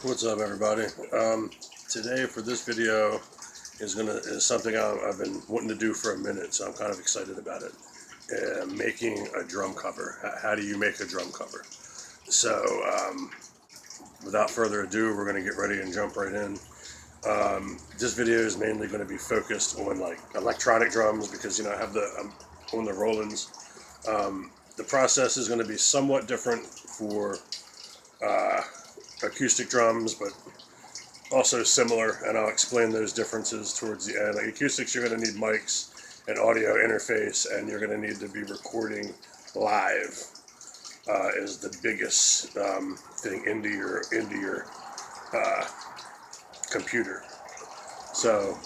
What's up, everybody? Today for this video is something I've been wanting to do for a minute, so I'm kind of excited about it. Making a drum cover. How do you make a drum cover? So without further ado, we're going to get ready and jump right in. This video is mainly going to be focused on like electronic drums because I have on the Rollins. The process is going to be somewhat different for acoustic drums, but also similar, and I'll explain those differences towards the end. Like acoustics, you're going to need mics and audio interface, and you're going to need to be recording live. Is the biggest thing into your computer. So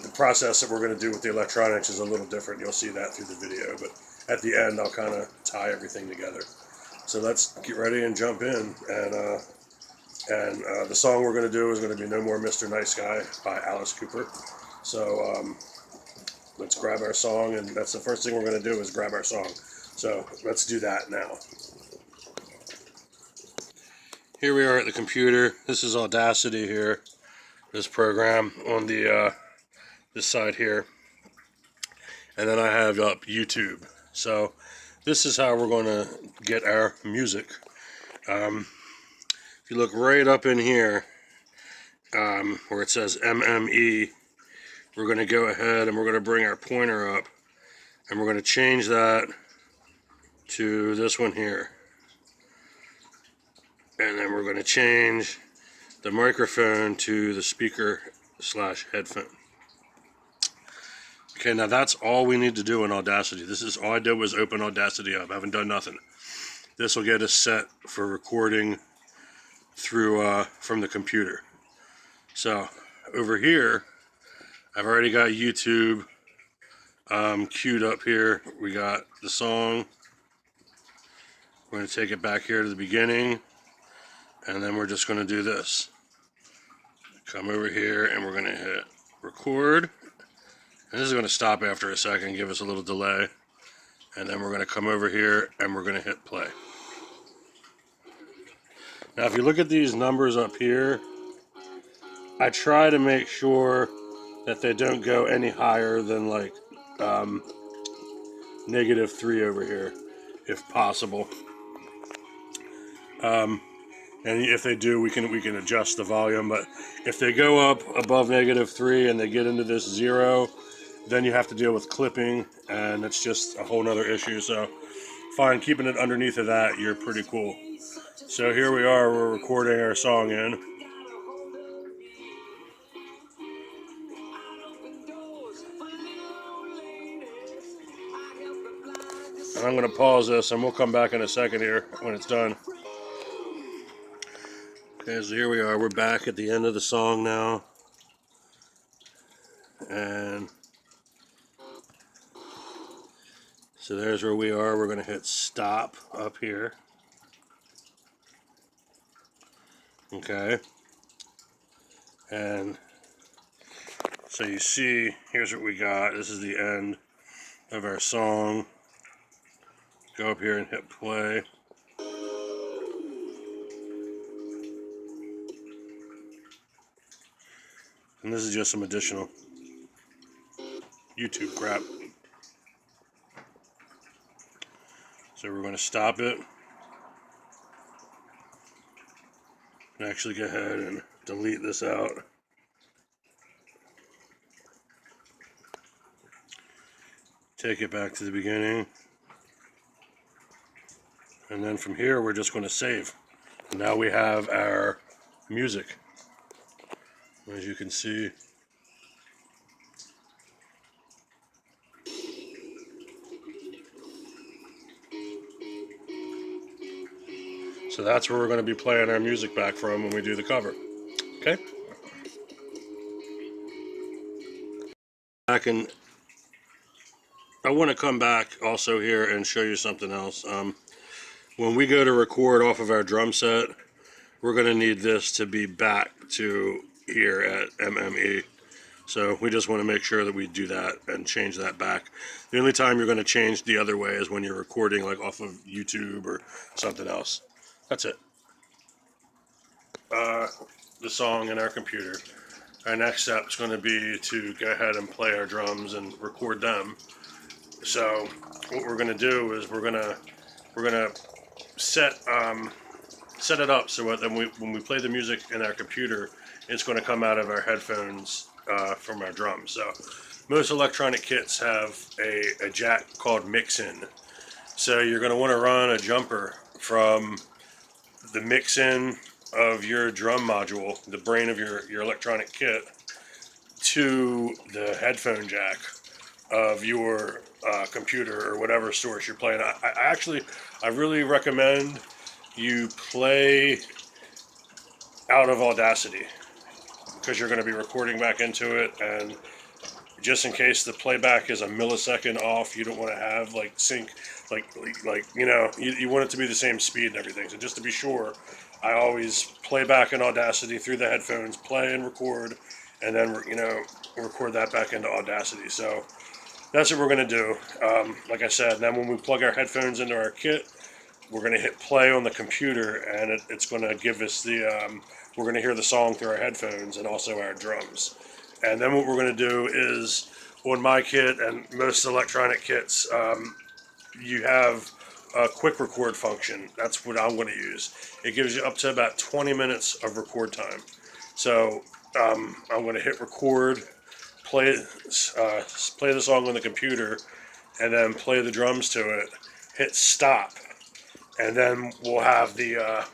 the process that we're going to do with the electronics is a little different. You'll see that through the video, but at the end I'll kind of tie everything together. So let's get ready and jump in. And the song we're going to do is going to be No More Mr. Nice Guy by Alice Cooper. So let's grab our song, and that's the first thing we're going to do is grab our song. So let's do that now. Here we are at the computer. This is Audacity here, this program on the this side here. And then I have up YouTube. So this is how we're going to get our music. If you look right up in here, where it says MME, we're going to go ahead and we're going to bring our pointer up, and we're going to change that to this one here. And then we're going to change the microphone to the speaker/headphone. Okay, now that's all we need to do in Audacity. This is all I did was open Audacity up. I haven't done nothing. This will get us set for recording through from the computer. So over here, I've already got YouTube queued up here. We got the song. We're going to take it back here to the beginning, and then we're just going to do this. Come over here, and we're going to hit record. And this is going to stop after a second, give us a little delay. And then we're going to come over here, and we're going to hit play. Now, if you look at these numbers up here, I try to make sure that they don't go any higher than like -3 over here, if possible. And if they do, we can adjust the volume. But if they go up above -3 and they get into this 0, then you have to deal with clipping, and it's just a whole nother issue. So fine, keeping it underneath of that, you're pretty cool. So here we are, we're recording our song in. And I'm going to pause this, and we'll come back in a second here when it's done. Okay, so here we are. We're back at the end of the song now. And so there's where we are. We're going to hit stop up here. Okay. And so you see, here's what we got. This is the end of our song. Go up here and hit play. And this is just some additional YouTube crap. So we're going to stop it. And actually go ahead and delete this out. Take it back to the beginning. And then from here, we're just going to save. And now we have our music. As you can see. So that's where we're going to be playing our music back from when we do the cover. Okay? Back, and I want to come back also here and show you something else. When we go to record off of our drum set, we're going to need this to be back to here at MME. So we just want to make sure that we do that and change that back. The only time you're going to change the other way is when you're recording like off of YouTube or something else. That's it. the song in our computer. Our next step is going to be to go ahead and play our drums and record them. So what we're going to do is we're gonna set set it up so that when we play the music in our computer, it's going to come out of our headphones from our drums. So most electronic kits have a jack called mix-in. So you're going to want to run a jumper from the mix-in of your drum module, the brain of your electronic kit, to the headphone jack of your computer or whatever source you're playing. I really recommend you play out of Audacity because you're going to be recording back into it, and just in case the playback is a millisecond off, you don't want to have like sync, you want it to be the same speed and everything. So just to be sure, I always play back in Audacity through the headphones, play and record, and then record that back into Audacity. So that's what we're going to do. Like I said, then when we plug our headphones into our kit, we're going to hit play on the computer, and it's going to give us we're going to hear the song through our headphones and also our drums. And then what we're going to do is, on my kit and most electronic kits, you have a quick record function. That's what I'm going to use. It gives you up to about 20 minutes of record time. So I'm going to hit record, play the song on the computer, and then play the drums to it, hit stop, and then we'll have the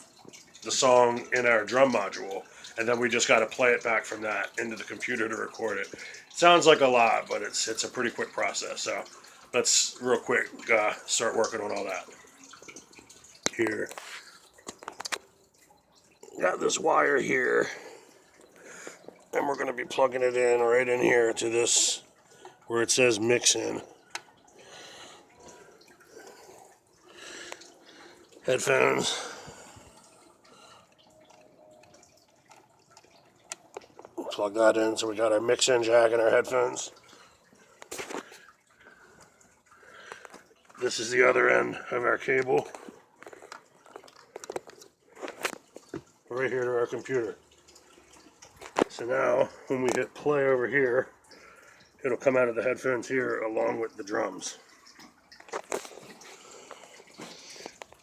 song in our drum module, and then we just got to play it back from that into the computer to record it. Sounds like a lot, but it's a pretty quick process. So let's real quick start working on all that. Here, got this wire here, and we're going to be plugging it in right in here to this where it says mix in. Headphones. Plug that in, so we got our mix-in jack and our headphones. This is the other end of our cable, right here to our computer. So now, when we hit play over here, it'll come out of the headphones here along with the drums.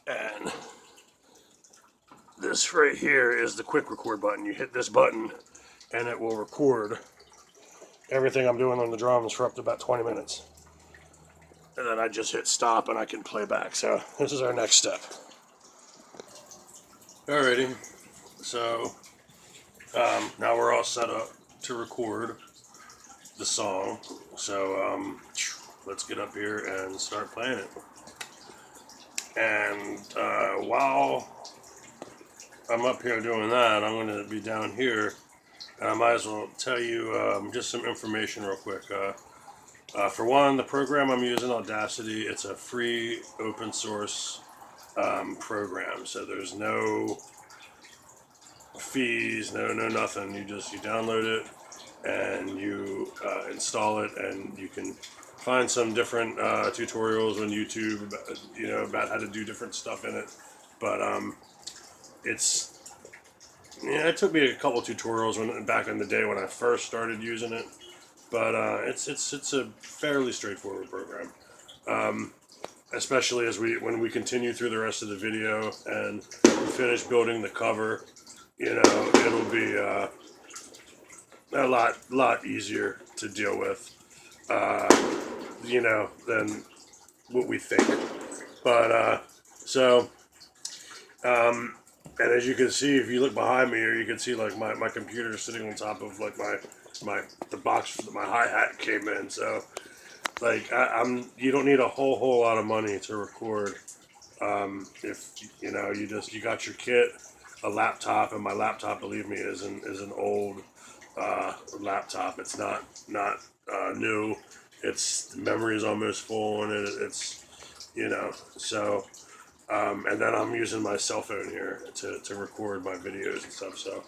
And this right here is the quick record button. You hit this button, and it will record everything I'm doing on the drums for up to about 20 minutes. And then I just hit stop and I can play back. So this is our next step. Alrighty, so now we're all set up to record the song. So let's get up here and start playing it. And while I'm up here doing that, I'm going to be down here, and I might as well tell you just some information real quick. For one, the program I'm using, Audacity, it's a free open source program, so there's no fees, no nothing. You download it and you install it, and you can find some different tutorials on YouTube about how to do different stuff in it. But it took me a couple tutorials back in the day when I first started using it. But it's a fairly straightforward program, especially when we continue through the rest of the video and finish building the cover. It'll be a lot easier to deal with, than what we think. But and as you can see, if you look behind me here, you can see like my computer sitting on top of like the box that my hi-hat came in. So like you don't need a whole lot of money to record. If you got your kit, a laptop, and my laptop, believe me, is an old laptop. It's not new. The memory is almost full on it. It's so. And then I'm using my cell phone here to record my videos and stuff. So,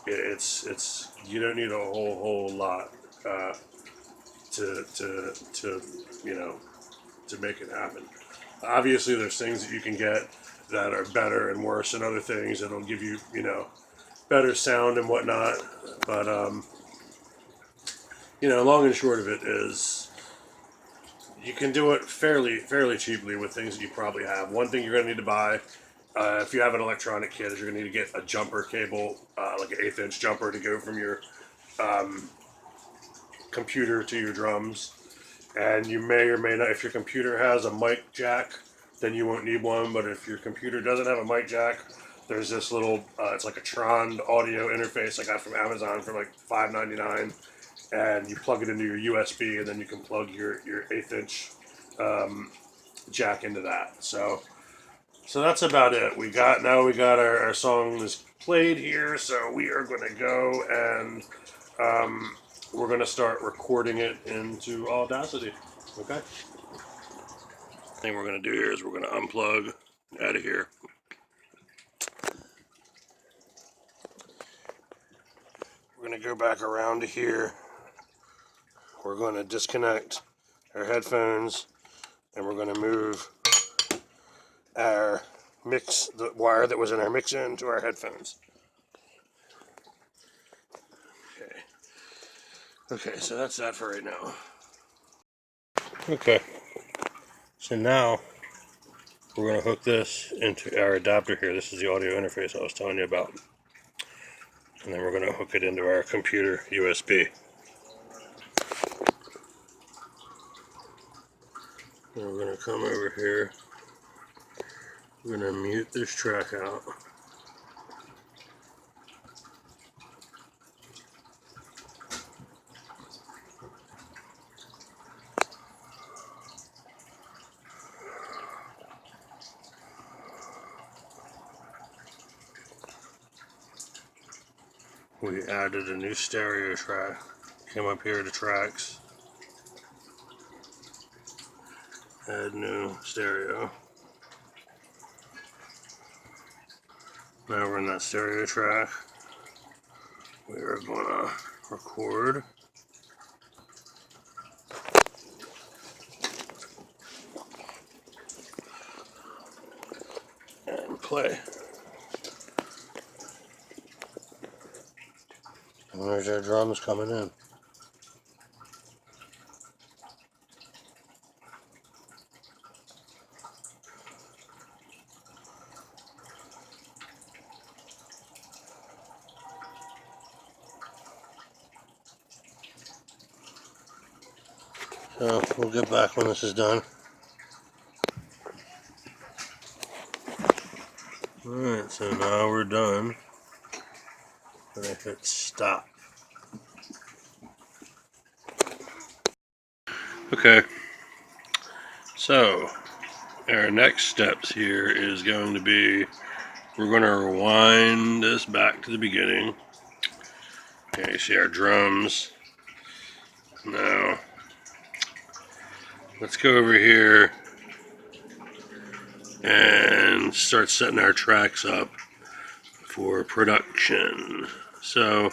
it's you don't need a whole lot to make it happen. Obviously, there's things that you can get that are better and worse and other things that'll give you, better sound and whatnot. But, long and short of it is you can do it fairly cheaply with things that you probably have. One thing you're going to need to buy, if you have an electronic kit, is you're going to need to get a jumper cable, like an 1/8 inch jumper to go from your computer to your drums. And you may or may not, if your computer has a mic jack, then you won't need one. But if your computer doesn't have a mic jack, there's this little, it's like a Tron audio interface I got from Amazon for like $5.99. And you plug it into your USB, and then you can plug your 1/8 inch jack into that. So that's about it. We got our songs played here, so we are going to go and we're going to start recording it into Audacity. Okay. The thing we're going to do here is we're going to unplug out of here. We're going to go back around to here. We're going to disconnect our headphones, and we're going to move our the wire that was in our mix in to our headphones. Okay, so that's that for right now. Okay, so now we're going to hook this into our adapter here. This is the audio interface I was telling you about. And then we're going to hook it into our computer USB. And we're going to come over here. We're going to mute this track out. We added a new stereo track. Came up here to tracks. Add new stereo. Now we're in that stereo track. We are going to record. And play. And there's our drums coming in. So we'll get back when this is done. Alright, so now we're done. I'm going to hit stop. Okay, so our next steps here is going to be, we're going to rewind this back to the beginning. Okay, you see our drums. Now, let's go over here and start setting our tracks up for production. So,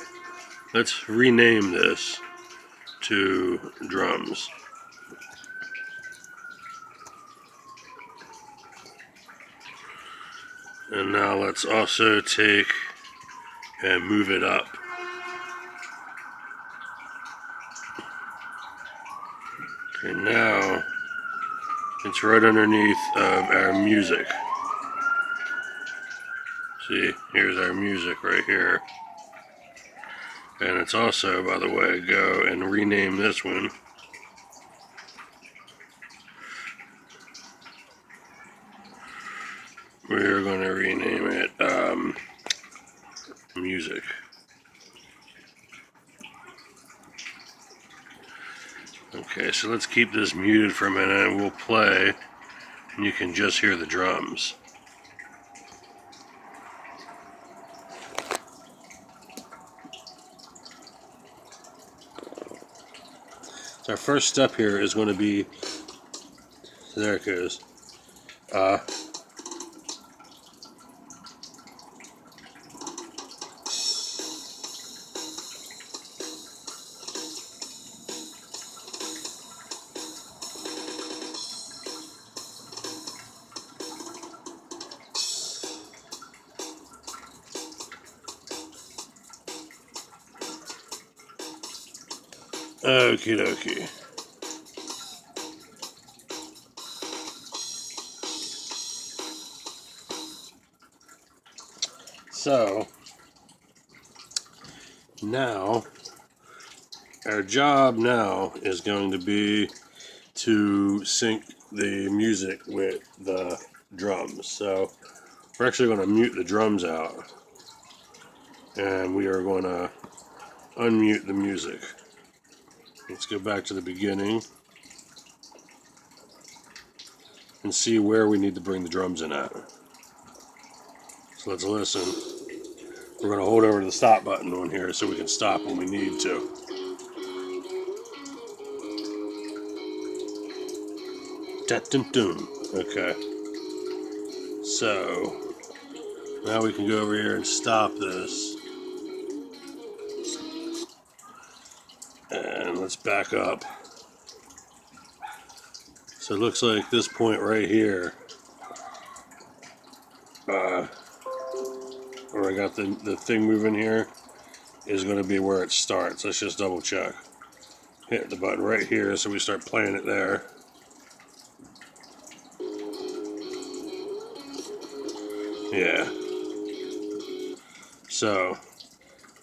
let's rename this to drums. And now let's also take and move it up. Okay, now it's right underneath of our music. See, here's our music right here. And it's also, by the way, go and rename this one. We're going to rename it music. Okay, so let's keep this muted for a minute. We'll play, and you can just hear the drums. So our first step here is going to be, so there it goes. Okie dokie. So, now, our job now is going to be to sync the music with the drums. So, we're actually going to mute the drums out, and we are going to unmute the music. Let's go back to the beginning and see where we need to bring the drums in at. So let's listen. We're going to hold over to the stop button on here so we can stop when we need to. Dun-dun-dun. Okay. So now we can go over here and stop this. And let's back up. So it looks like this point right here, where I got the thing moving here, is going to be where it starts. Let's just double check. Hit the button right here so we start playing it there. Yeah. So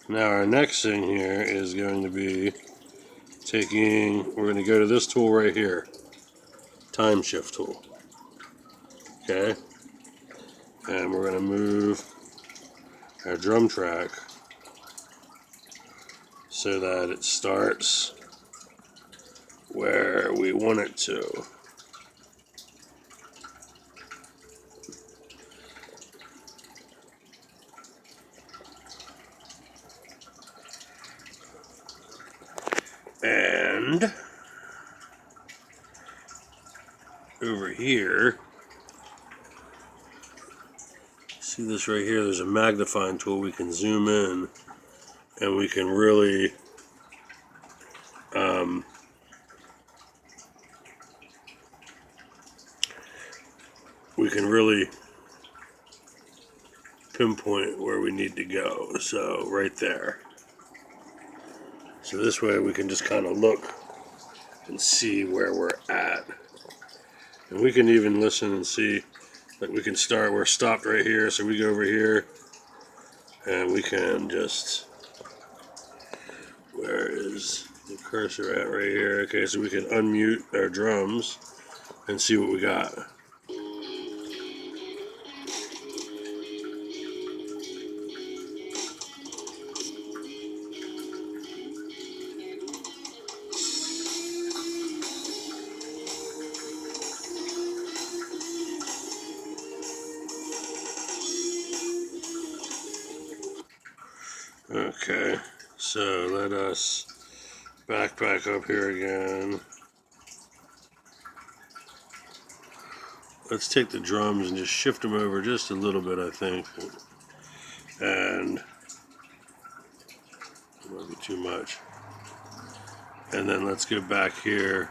now our next thing here is going to be we're going to go to this tool right here, time shift tool. Okay. And we're going to move our drum track so that it starts where we want it to. And over here, see this right here, there's a magnifying tool. We can zoom in and we can really pinpoint where we need to go. So right there. So this way we can just kind of look and see where we're at. And we can even listen and see, like we're stopped right here, so we go over here and we can just, where is the cursor at right here? Okay, so we can unmute our drums and see what we got. Okay, so let us back up here again. Let's take the drums and just shift them over just a little bit, I think. And it might be too much. And then let's go back here.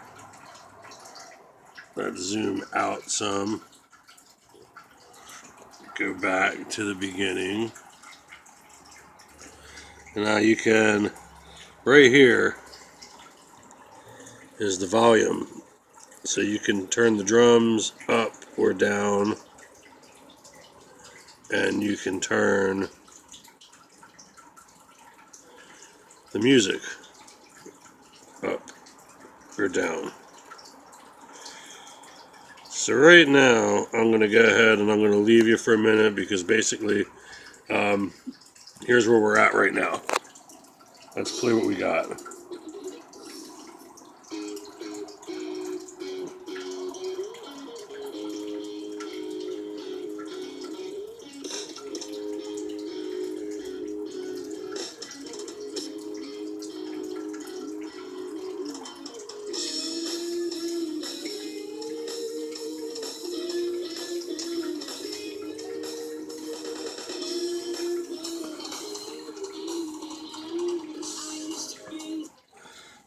Let's zoom out some. Go back to the beginning. And now you can, right here is the volume. So you can turn the drums up or down, and you can turn the music up or down. So right now, I'm going to go ahead and I'm going to leave you for a minute because basically, here's where we're at right now. Let's play what we got.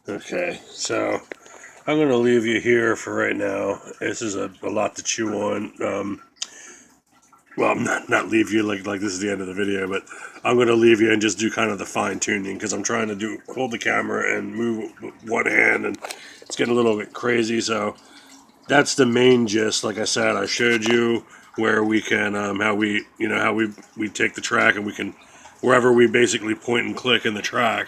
Okay, so I'm going to leave you here for right now. This is a lot to chew on. well, not leave you like this is the end of the video, but I'm going to leave you and just do kind of the fine tuning, because I'm trying to hold the camera and move one hand, and it's getting a little bit crazy. So that's the main gist. Like I said, I showed you where we can how we take the track, and we can, wherever we basically point and click in the track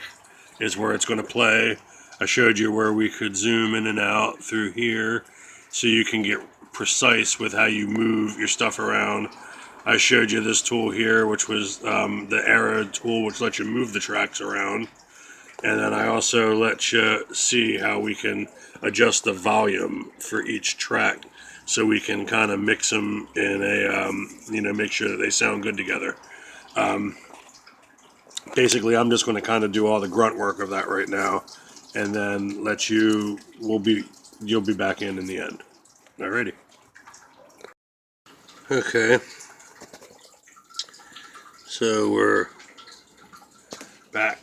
is where it's going to play. I showed you where we could zoom in and out through here, so you can get precise with how you move your stuff around. I showed you this tool here, which was the arrow tool, which lets you move the tracks around. And then I also let you see how we can adjust the volume for each track, so we can kind of mix them in a, make sure that they sound good together. Basically, I'm just going to kind of do all the grunt work of that right now, and then you'll be back in the end. Alrighty. Okay. So we're back.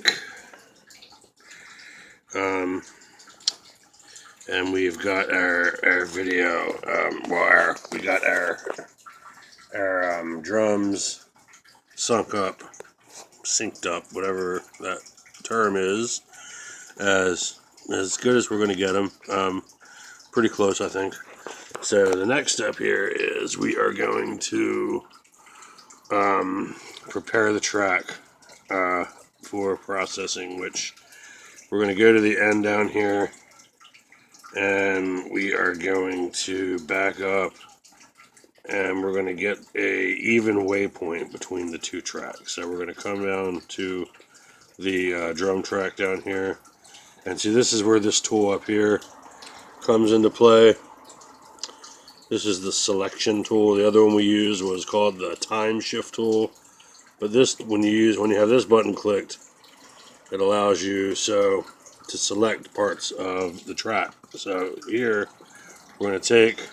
And we've got our video, we got our drums synced up, whatever that term is, as good as we're going to get them. Pretty close, I think. So the next step here is we are going to prepare the track for processing, which we're going to go to the end down here, and we are going to back up, and we're going to get a even waypoint between the two tracks. So we're going to come down to the drum track down here, and see, this is where this tool up here comes into play. This is the selection tool. The other one we used was called the time shift tool, but this, when you have this button clicked, it allows you to select parts of the track. So here we're going to take,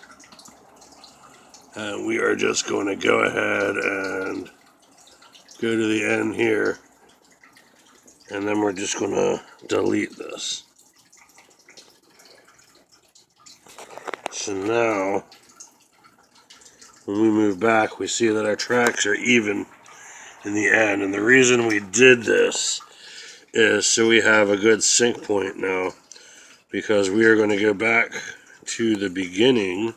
and we are just going to go ahead and go to the end here, and then we're just going to delete this. So now when we move back, we see that our tracks are even in the end, and the reason we did this is so we have a good sync point now, because we are going to go back to the beginning,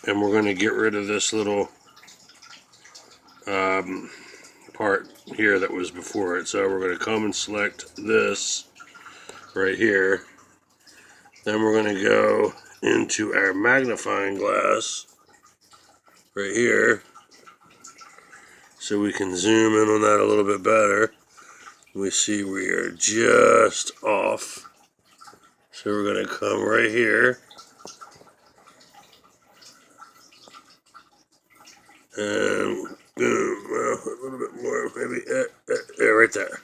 and we're going to get rid of this little part here that was before it. So we're going to come and select this right here. Then we're going to go into our magnifying glass right here, so we can zoom in on that a little bit better. We see we are just off. So we're going to come right here, and boom, well, a little bit more, maybe, yeah, right there.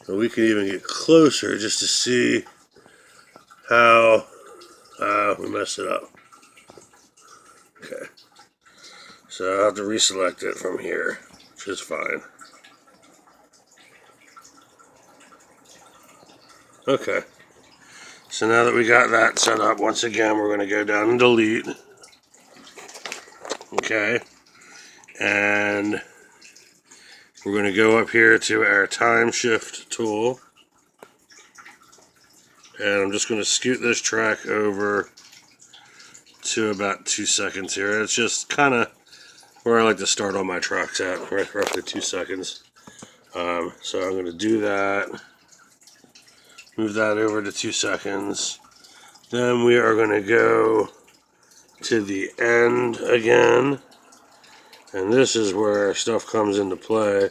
So we can even get closer just to see how we messed it up. Okay. So I'll have to reselect it from here, which is fine. Okay. So now that we got that set up, once again, we're going to go down and delete. Okay. And we're going to go up here to our time shift tool. And I'm just going to scoot this track over to about 2 seconds here. It's just kind of where I like to start all my tracks at, roughly 2 seconds. So I'm going to do that. Move that over to 2 seconds. Then we are going to go to the end again. And this is where our stuff comes into play.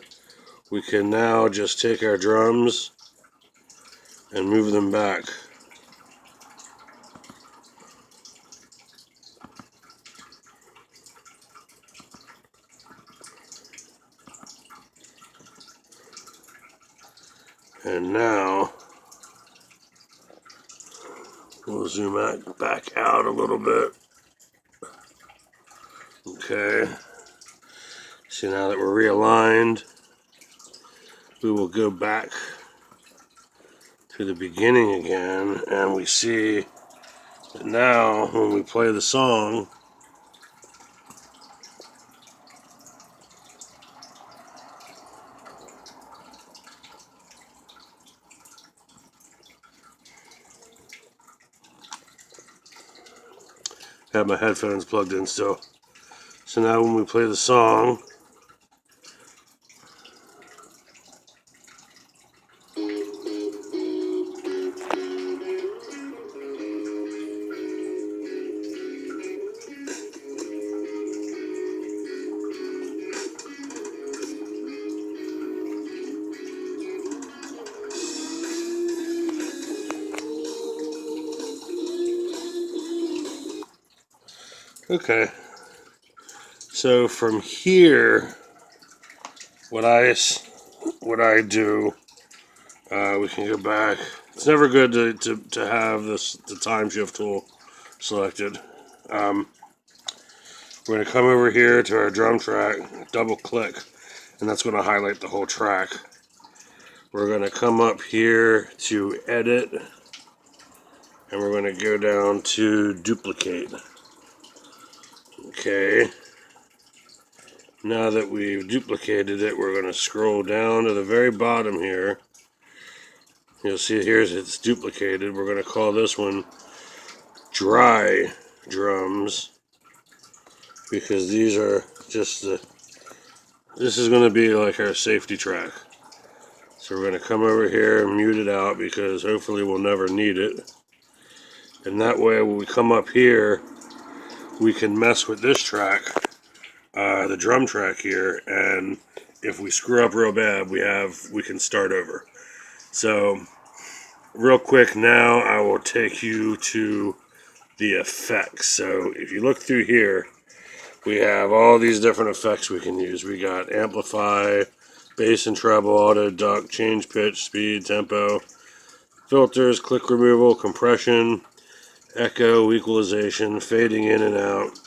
We can now just take our drums and move them back. And now we'll zoom back out a little bit. Okay. So now that we're realigned, we will go back to the beginning again, and we see that now when we play the song, I have my headphones plugged in still. So now when we play the song, okay. So from here, what I do, we can go back. It's never good to have the time shift tool selected. We're going to come over here to our drum track, double click, and that's going to highlight the whole track. We're going to come up here to edit, and we're going to go down to duplicate. Okay. Now that we've duplicated it, we're going to scroll down to the very bottom here. You'll see here it's duplicated. We're going to call this one dry drums, because these are just this is going to be like our safety track. So we're going to come over here and mute it out, because hopefully we'll never need it. And that way when we come up here, we can mess with this track, the drum track here, and if we screw up real bad, we can start over. So real quick now, I will take you to the effects. So if you look through here, we have all these different effects we can use. We got amplify, bass and treble, auto, duck, change pitch, speed, tempo, filters, click removal, compression, echo, equalization, fading in and out,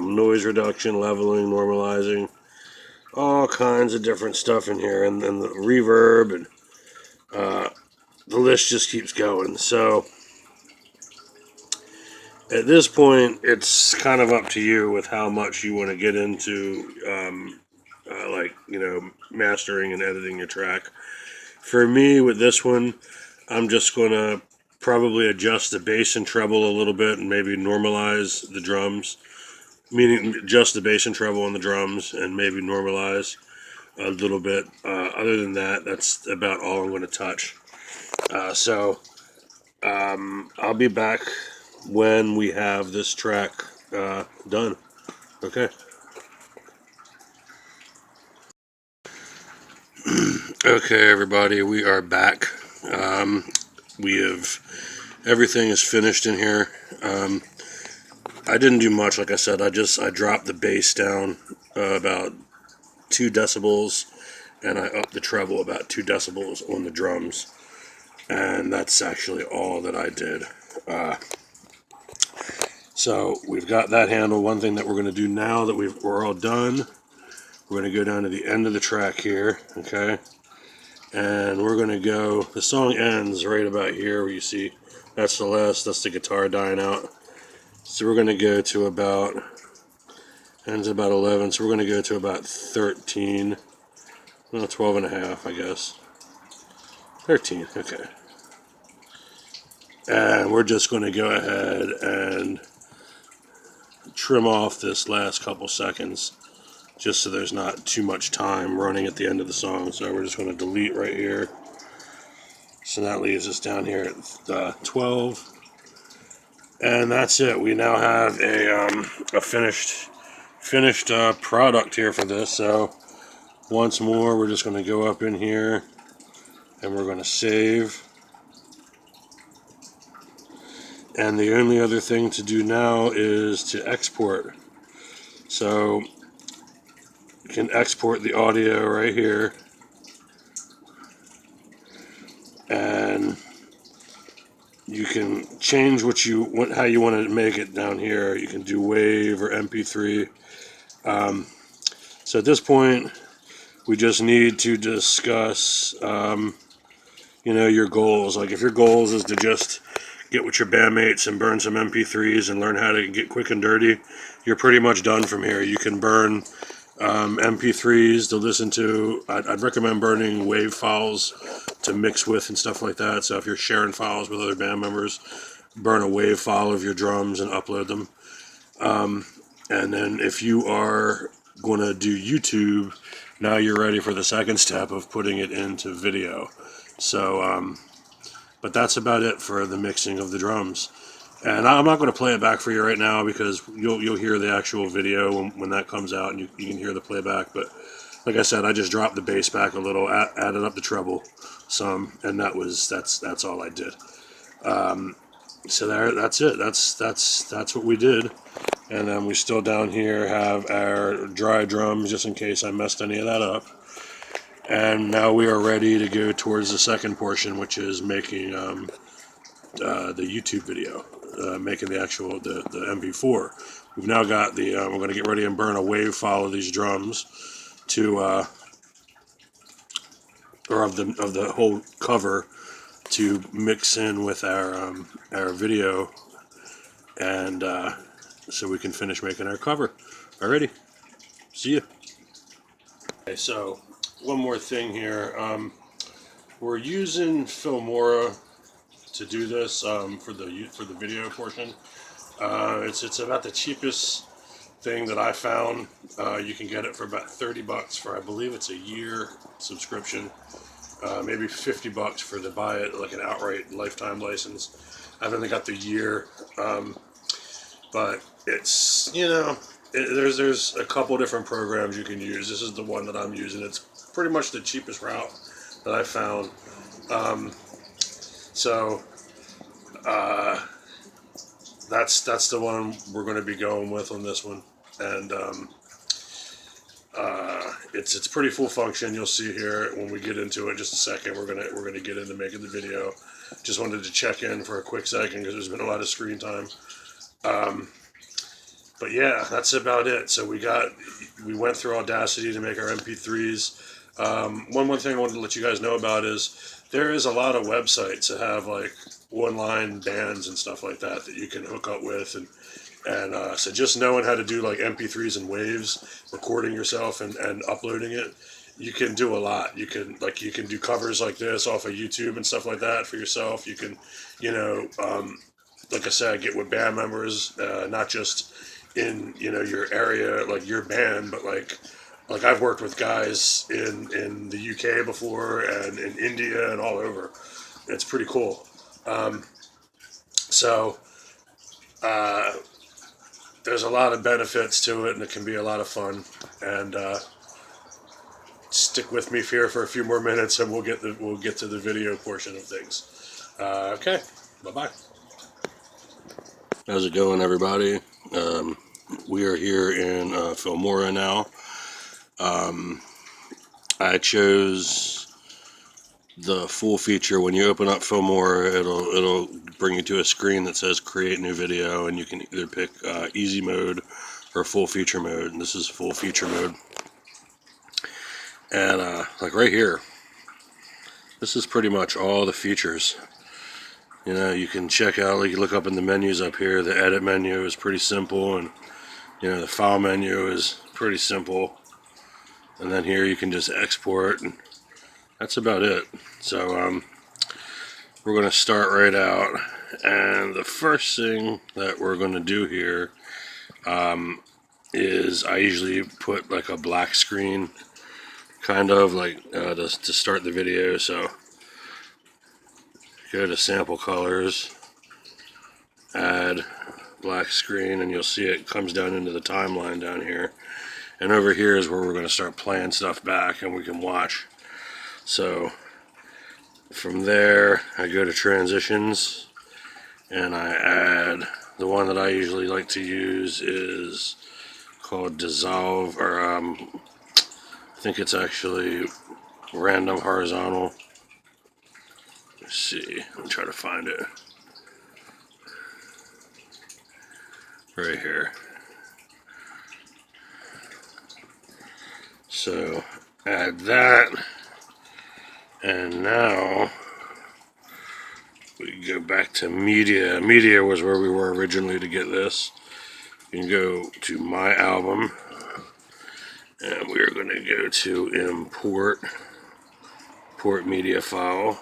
noise reduction, leveling, normalizing, all kinds of different stuff in here, and then the reverb, and the list just keeps going. So at this point, it's kind of up to you with how much you want to get into, mastering and editing your track. For me, with this one, I'm just going to probably adjust the bass and treble a little bit, and maybe normalize the drums, meaning adjust the bass and treble on the drums and maybe normalize a little bit. Other than that, that's about all I'm going to touch. I'll be back when we have this track done. Okay. Okay, everybody, we are back. Everything is finished in here. I didn't do much, like I said. I dropped the bass down about 2 decibels, and I upped the treble about 2 decibels on the drums, and that's actually all that I did. So we've got that handled. One thing that we're going to do now that we're all done, we're going to go down to the end of the track here, okay? And we're going to go, the song ends right about here where you see that's the guitar dying out. So we're going to go to ends at about 11, so we're going to go to about 13, well, 12 and a half, I guess. 13, okay. And we're just going to go ahead and trim off this last couple seconds, just so there's not too much time running at the end of the song. So we're just going to delete right here. So that leaves us down here at 12. And that's it. We now have a finished product here for this. So once more, we're just going to go up in here and we're going to save. And the only other thing to do now is to export. So you can export the audio right here, and you can change how you want to make it down here. You can do WAV or MP3. So at this point, we just need to discuss, your goals. Like if your goals is to just get with your bandmates and burn some MP3s and learn how to get quick and dirty, you're pretty much done from here. You can burn MP3s to listen to. I'd recommend burning WAV files to mix with and stuff like that. So if you're sharing files with other band members, burn a WAV file of your drums and upload them. And then if you are going to do YouTube, now you're ready for the second step of putting it into video. So, but that's about it for the mixing of the drums. And I'm not going to play it back for you right now because you'll hear the actual video when that comes out, and you can hear the playback. But like I said, I just dropped the bass back a little, added up the treble some, and that's all I did. So that's it. That's what we did. And then we still down here have our dry drums just in case I messed any of that up. And now we are ready to go towards the second portion, which is making the YouTube video, making the actual the MP4. We've now got the we're going to get ready and burn a WAV file of these drums to or of the whole cover to mix in with our video, and so we can finish making our cover. Alrighty, see ya. Okay, so one more thing here. We're using Filmora to do this for the video portion. It's about the cheapest thing that I found. You can get it for about $30 for, I believe it's a year subscription. Maybe $50 for to buy it like an outright lifetime license. I've only got the year, but it's there's a couple different programs you can use. This is the one that I'm using. It's pretty much the cheapest route that I found. So that's the one we're going to be going with on this one, and it's pretty full function. You'll see here when we get into it in just a second. We're gonna get into making the video. Just wanted to check in for a quick second because there's been a lot of screen time. But yeah, that's about it. So we went through Audacity to make our MP3s. One more thing I wanted to let you guys know about is there is a lot of websites that have like one-line bands and stuff like that you can hook up with, and so just knowing how to do like MP3s and waves, recording yourself and uploading it, you can do a lot. You can do covers like this off of YouTube and stuff like that for yourself. You can, like I said, get with band members, not just in your area, like your band, but like I've worked with guys in the UK before and in India and all over. It's pretty cool. So there's a lot of benefits to it, and it can be a lot of fun. And stick with me here for a few more minutes, and we'll get to the video portion of things. Okay, bye bye. How's it going, everybody? We are here in Filmora now. I chose the full feature. When you open up Filmora, it'll bring you to a screen that says create new video, and you can either pick easy mode or full feature mode, and this is full feature mode. And like right here, this is pretty much all the features. You can check out, like you look up in the menus up here, the edit menu is pretty simple, and the file menu is pretty simple, and then here you can just export, and that's about it. So we're going to start right out, and the first thing that we're going to do here is I usually put like a black screen kind of like to start the video. So go to sample colors, add black screen, and you'll see it comes down into the timeline down here, and over here is where we're going to start playing stuff back and we can watch. So from there I go to transitions, and I add the one that I usually like to use is called dissolve, or I think it's actually random horizontal. Let's see, let me try to find it right here. So add that, and now go back to media. Media was where we were originally to get this. You can go to my album, and we're going to go to import media file.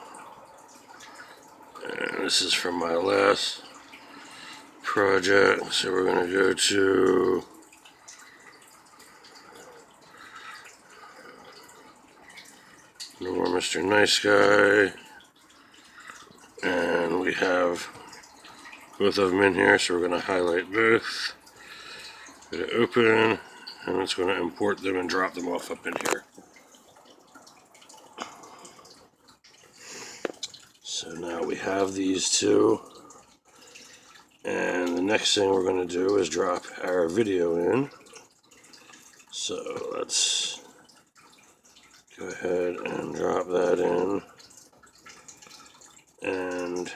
And this is from my last project, so we're going to go to No More Mr. Nice Guy, and we have both of them in here, so we're going to highlight both, hit it open, and it's going to import them and drop them off up in here. So now we have these two, and the next thing we're going to do is drop our video in. So let's go ahead and drop that in, and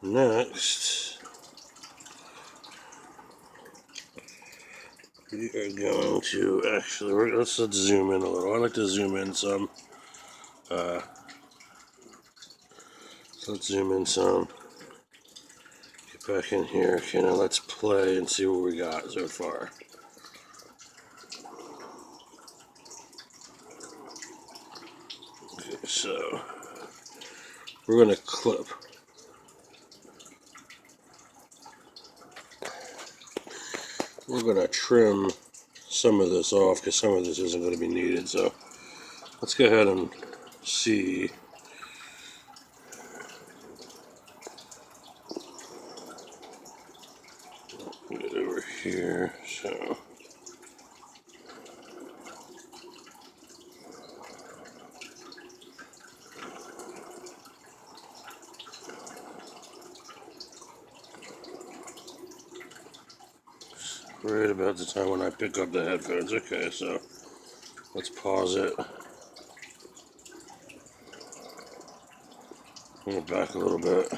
next we are going to actually, let's zoom in a little. I like to zoom in some. So let's zoom in some. Get back in here. Okay, now let's play and see what we got so far. Okay, so we're going to clip. We're going to trim some of this off because some of this isn't going to be needed. So let's go ahead and see. Get it over here. So right about the time when I pick up the headphones. Okay, so let's pause it. Bring it back a little bit.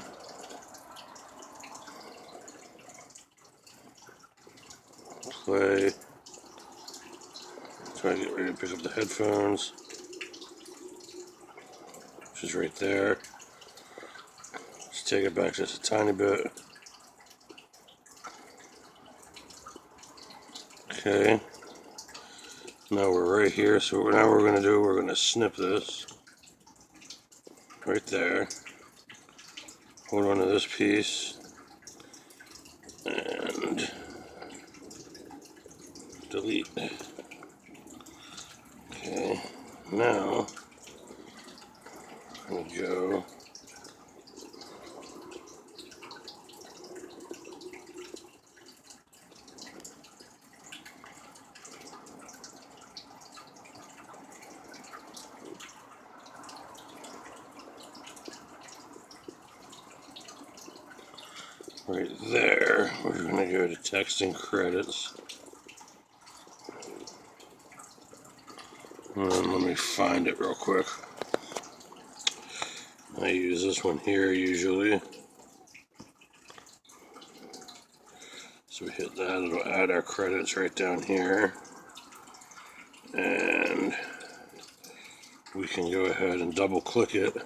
Play. Try to get ready to pick up the headphones, which is right there. Let's take it back just a tiny bit. Okay. Now we're right here, so now we're going to do, we're going to snip this right there. Hold on to this piece and delete. Okay, now we go right there. We're going to go to text and credits. And let me find it real quick. I use this one here usually. So we hit that, it'll add our credits right down here. And we can go ahead and double click it.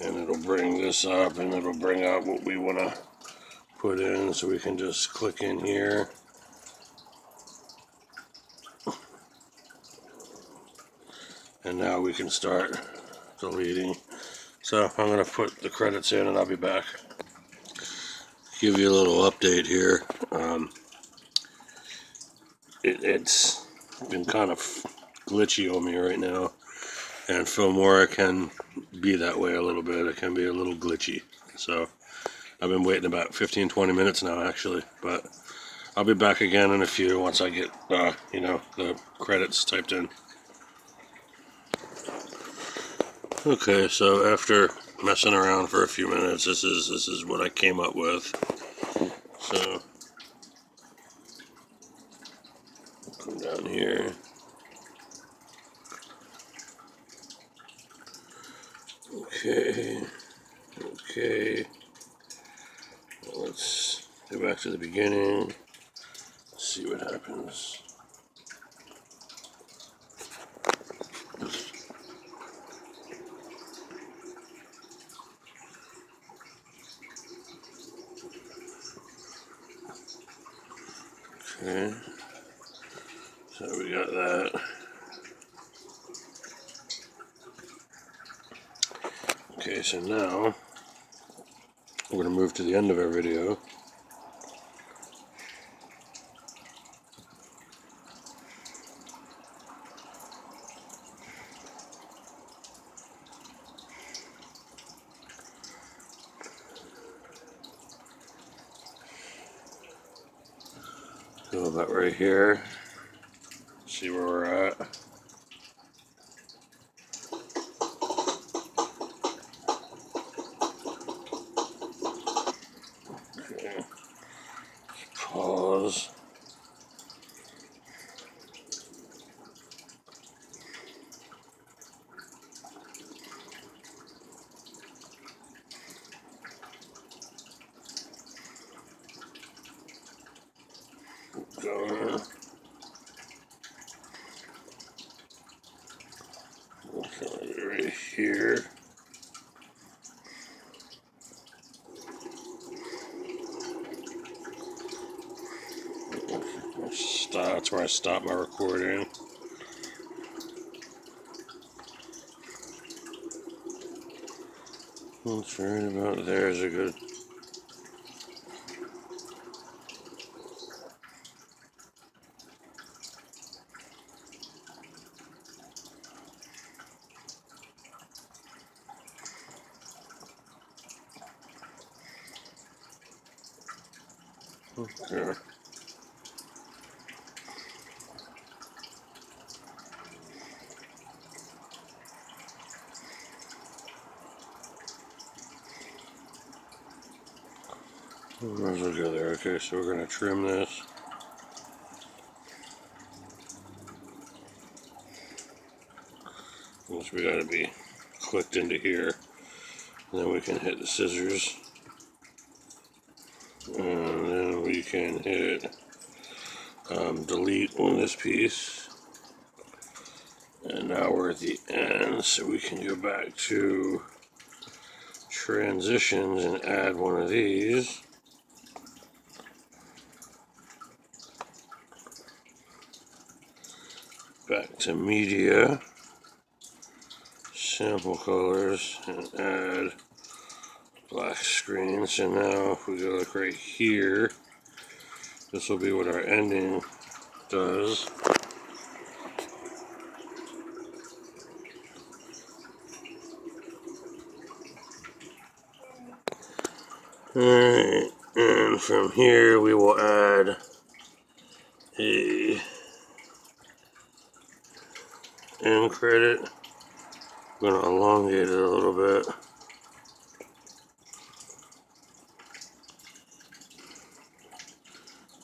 And it'll bring this up and it'll bring out what we want to put in. So we can just click in here. And now we can start deleting. So I'm going to put the credits in and I'll be back. Give you a little update here. It's been kind of glitchy on me right now. And Filmora can be that way a little bit. It can be a little glitchy. So I've been waiting about 15-20 minutes now actually. But I'll be back again in a few once I get, the credits typed in. Okay, so after messing around for a few minutes, this is what I came up with. So come down here. Okay. Let's go back to the beginning. See what happens. Okay, so we got that. Okay, so now we're going to move to the end of our video. Go about right here. See where we're at. Okay. Pause. Going. Okay, right here. That's where I stop my recording. That's right about there is a good. Okay. Where's we go there? Okay, so we're gonna trim this. Which we gotta be clicked into here. And then we can hit the scissors. And then we can hit delete on this piece. And now we're at the end, so we can go back to transitions and add one of these. Back to media, sample colors, and add black screen. So now if we go like right here, this will be what our ending does. Alright, and from here we will add a end credit. I'm going to elongate it a little bit.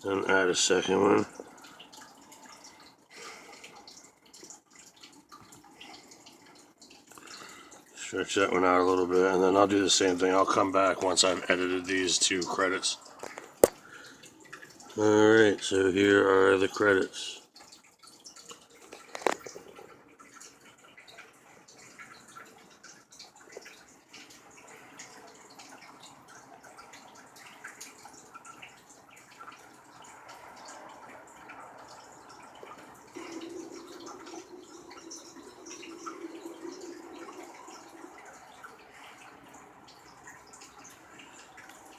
And add a second one. Stretch that one out a little bit, and then I'll do the same thing. I'll come back once I've edited these two credits. Alright, so here are the credits.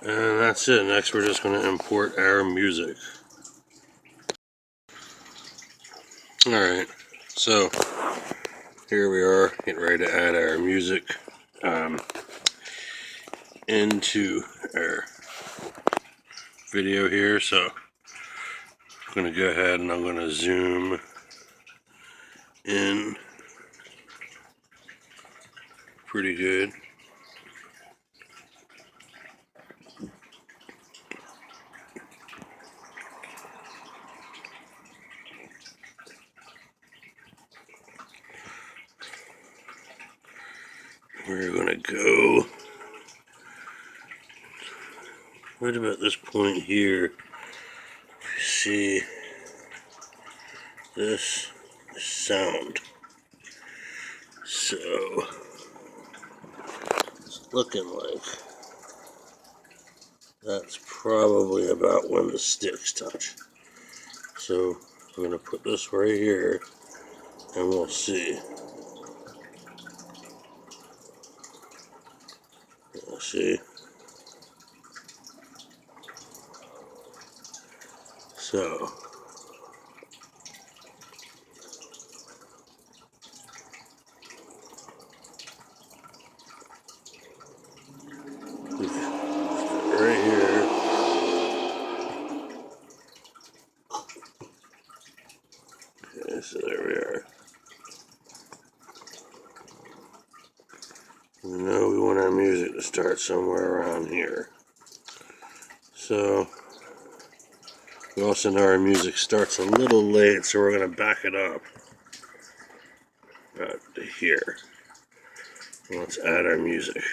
And that's it. Next we're just going to import our music. Alright, so here we are getting ready to add our music into our video here. So I'm going to go ahead and I'm going to zoom in pretty good. We're going to go right about this point here. See this sound. So it's looking like that's probably about when the sticks touch. So I'm going to put this right here and we'll see. Let's see. So right here. Okay, so there we are. We know we want our music to start somewhere around here. So we also know our music starts a little late, so we're going to back it up about to here. Let's add our music.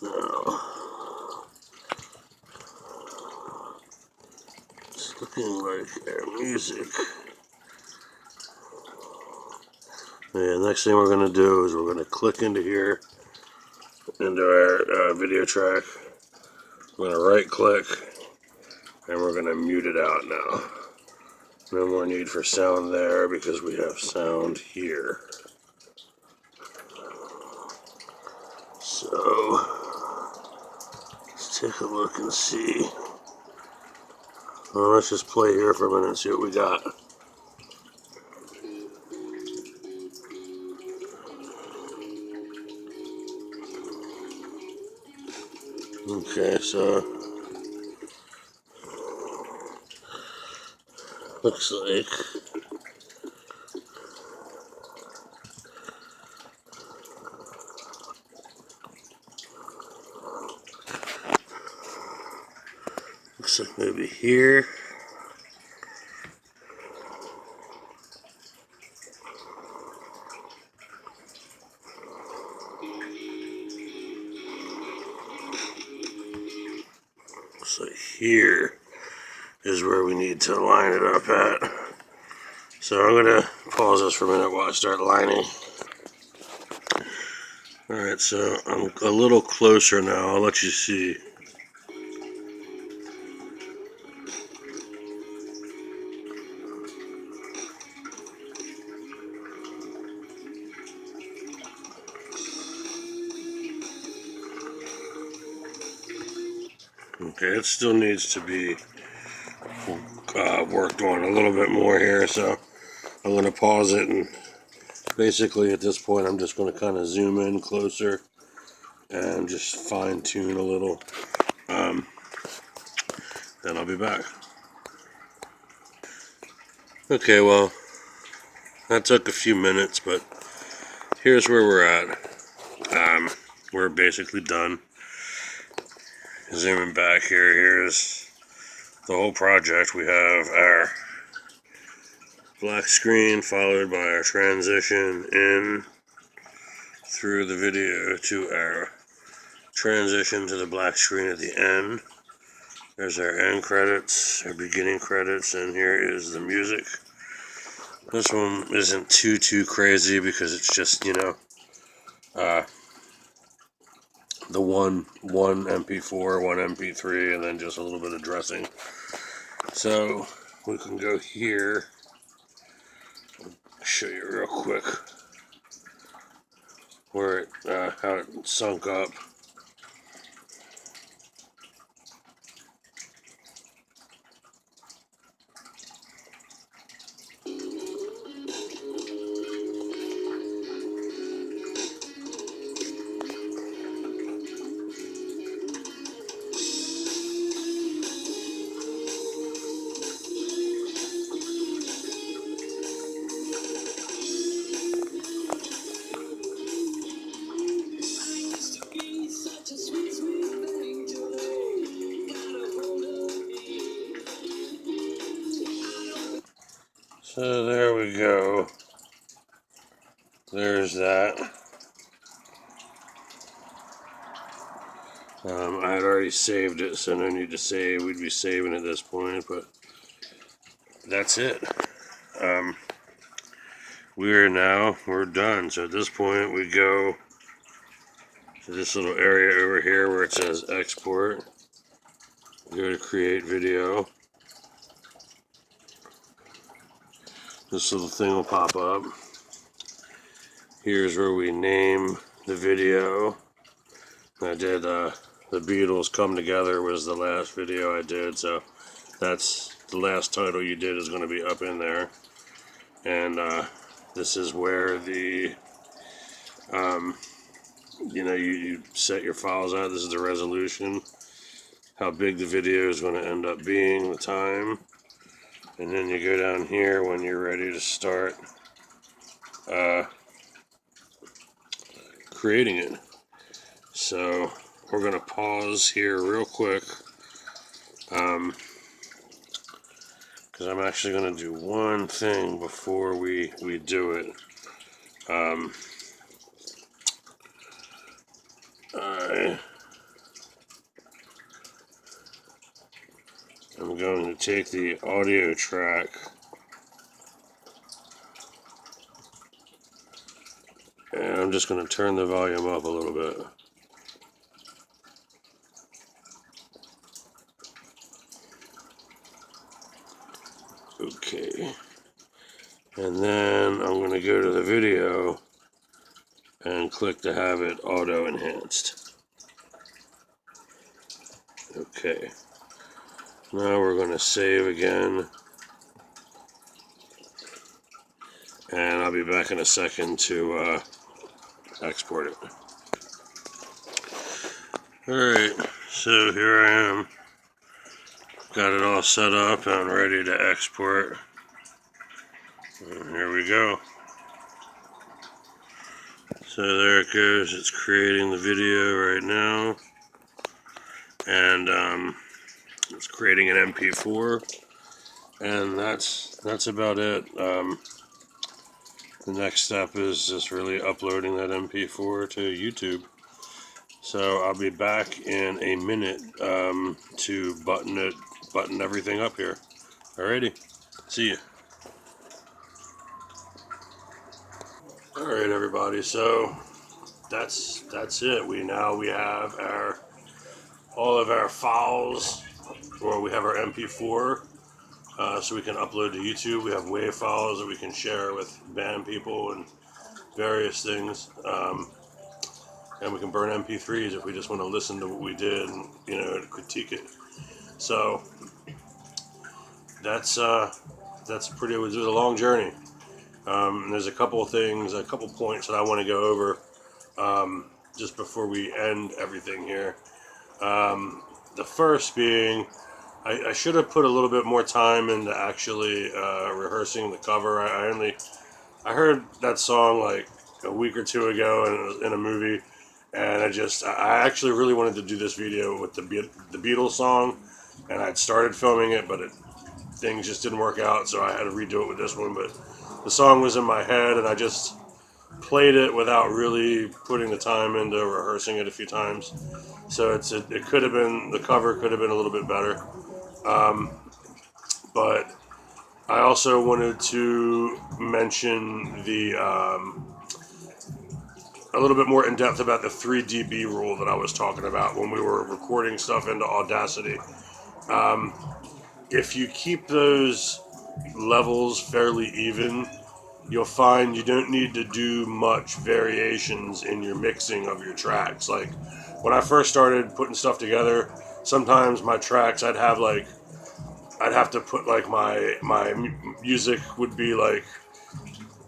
Now, it's looking like our music. Yeah, next thing we're going to do is we're going to click into here, into our video track. We're going to right click, and we're going to mute it out now. No more need for sound there because we have sound here. So, let's take a look and see. Well, let's just play here for a minute and see what we got. Okay, so looks like maybe here. Looks like here is where we need to line it up at. So I'm gonna pause this for a minute while I start lining. Alright, so I'm a little closer now. I'll let you see. Okay, it still needs to be worked on a little bit more here, so I'm going to pause it, and basically at this point I'm just going to kind of zoom in closer and just fine tune a little. Then I'll be back. Okay, well, that took a few minutes, but here's where we're at. We're basically done. Zooming back here, here's the whole project. We have our black screen followed by our transition in through the video to our transition to the black screen at the end. There's our end credits, our beginning credits, and here is the music. This one isn't too crazy because it's just, you know, the one MP4, one MP3, and then just a little bit of dressing. So we can go here. I'll show you real quick where it, how it sunk up. So there we go. There's that. I had already saved it, so no need to save. We'd be saving at this point, but that's it. we're done. So at this point, we go to this little area over here where it says export. Go to create video. This little thing will pop up. Here's where we name the video. I did the Beatles Come Together was the last video I did, so that's the last title you did is going to be up in there. And this is where the you set your files out. This is the resolution, how big the video is going to end up being, the time, and then you go down here when you're ready to start creating it. So we're going to pause here real quick because I'm actually going to do one thing before we do it. I'm going to take the audio track and I'm just going to turn the volume up a little bit. Okay. And then I'm going to go to the video and click to have it auto enhanced. Okay. Now we're going to save again. And I'll be back in a second to export it. Alright, so here I am. Got it all set up and ready to export. And here we go. So there it goes. It's creating the video right now. And it's creating an MP4. And that's about it. The next step is just really uploading that MP4 to YouTube. So I'll be back in a minute to button everything up here. Alrighty, see you. Alright everybody, so that's it. We have all of our files, or we have our MP4, so we can upload to YouTube. We have WAV files that we can share with band people and various things. And we can burn MP3s if we just want to listen to what we did and, critique it. So that's pretty. It was a long journey. There's a couple of things, a couple points that I want to go over just before we end everything here. The first being, I should have put a little bit more time into actually rehearsing the cover. I heard that song like a week or two ago, and it was in a movie. And I actually really wanted to do this video with the Beatles song, and I'd started filming it, but things just didn't work out, so I had to redo it with this one. But the song was in my head, and I just played it without really putting the time into rehearsing it a few times. So it could have been, the cover could have been a little bit better. But I also wanted to mention a little bit more in depth about the 3 dB rule that I was talking about when we were recording stuff into Audacity. If you keep those levels fairly even, you'll find you don't need to do much variations in your mixing of your tracks. Like when I first started putting stuff together, sometimes my tracks I'd have to put like my music would be like,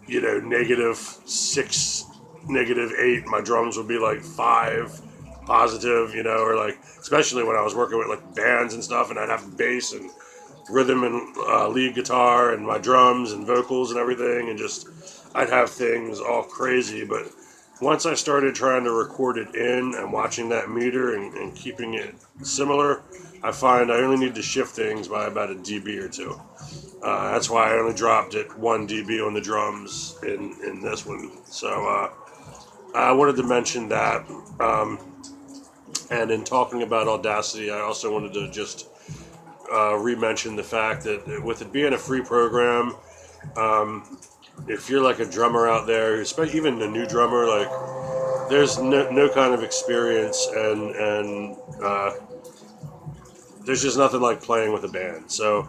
-6, -8. My drums would be like 5 positive, or like, especially when I was working with like bands and stuff, and I'd have bass and rhythm and lead guitar and my drums and vocals and everything, and just I'd have things all crazy. But once I started trying to record it in and watching that meter and keeping it similar, I find I only need to shift things by about a dB or 2. That's why I only dropped it 1 dB on the drums in this one. So I wanted to mention that. And in talking about Audacity, I also wanted to just re-mention the fact that with it being a free program, if you're like a drummer out there, especially even a new drummer, like there's no kind of experience and there's just nothing like playing with a band. So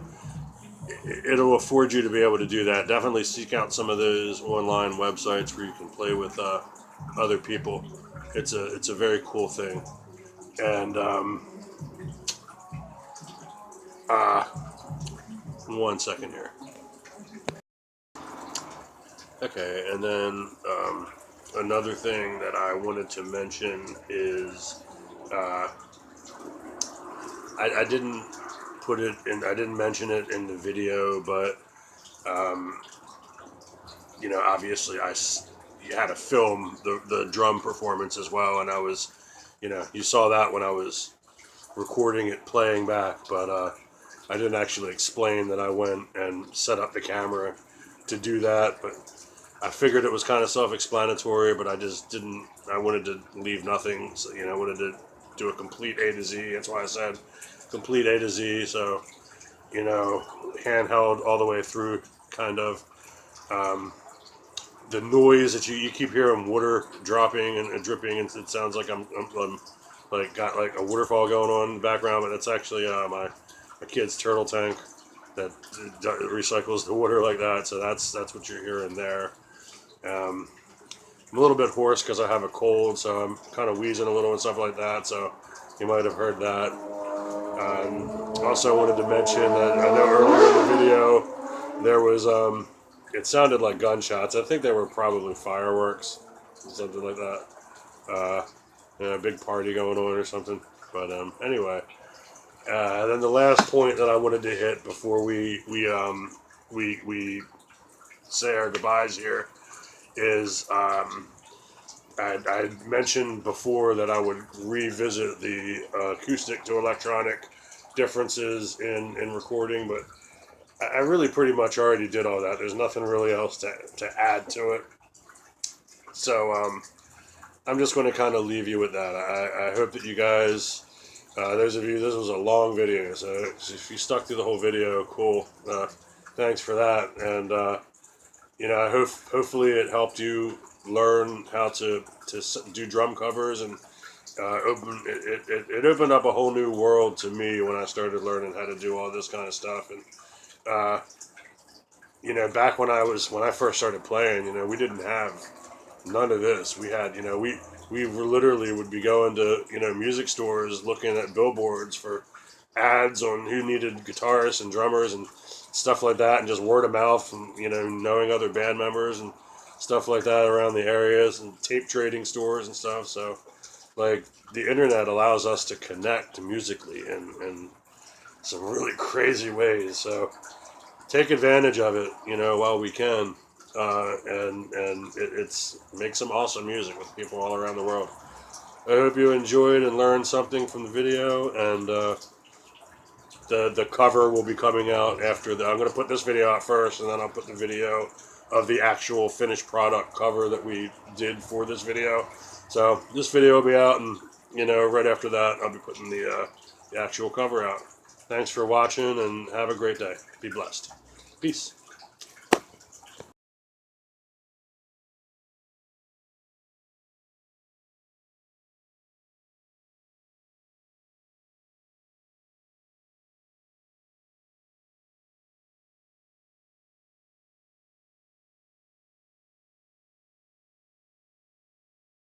it'll afford you to be able to do that. Definitely seek out some of those online websites where you can play with other people. It's a very cool thing. And uh, one second here. Okay, and then another thing that I wanted to mention is uh, I didn't put it in. I didn't mention it in the video, but um, you know, obviously you had to film the drum performance as well, and I was, you know, you saw that when I was recording it playing back, but I didn't actually explain that I went and set up the camera to do that, but I figured it was kind of self-explanatory, but I just didn't. I wanted to leave nothing. So, you know, I wanted to do a complete A to Z. That's why I said complete A to Z. So, you know, handheld all the way through, kind of. Um, the noise that you keep hearing water dropping and dripping, and it sounds like I'm like got like a waterfall going on in the background, but it's actually my kid's turtle tank that recycles the water like that. So that's what you're hearing there. Um, I'm a little bit hoarse because I have a cold, so I'm kind of wheezing a little and stuff like that. So you might have heard that. Also, wanted to mention that I know earlier in the video there was it sounded like gunshots. I think they were probably fireworks, something like that. A big party going on or something. But anyway, then the last point that I wanted to hit before we say our goodbyes here is I mentioned before that I would revisit the acoustic to electronic differences in recording, but I really pretty much already did all that. There's nothing really else to add to it. So I'm just going to kind of leave you with that. I hope that you guys, those of you, this was a long video, so if you stuck through the whole video, cool. Thanks for that. And, you know, hopefully it helped you learn how to do drum covers, and it opened up a whole new world to me when I started learning how to do all this kind of stuff. And uh, you know, back when I first started playing, you know, we didn't have none of this. We had, you know, we literally would be going to, you know, music stores looking at billboards for ads on who needed guitarists and drummers and stuff like that, and just word of mouth, and you know, knowing other band members and stuff like that around the areas, and tape trading stores and stuff. So like the internet allows us to connect musically in some really crazy ways. So take advantage of it, you know, while we can, and it's make some awesome music with people all around the world. I hope you enjoyed and learned something from the video, and the cover will be coming out after the. I'm going to put this video out first, and then I'll put the video of the actual finished product cover that we did for this video. So this video will be out, and you know, right after that, I'll be putting the actual cover out. Thanks for watching, and have a great day. Be blessed. Peace.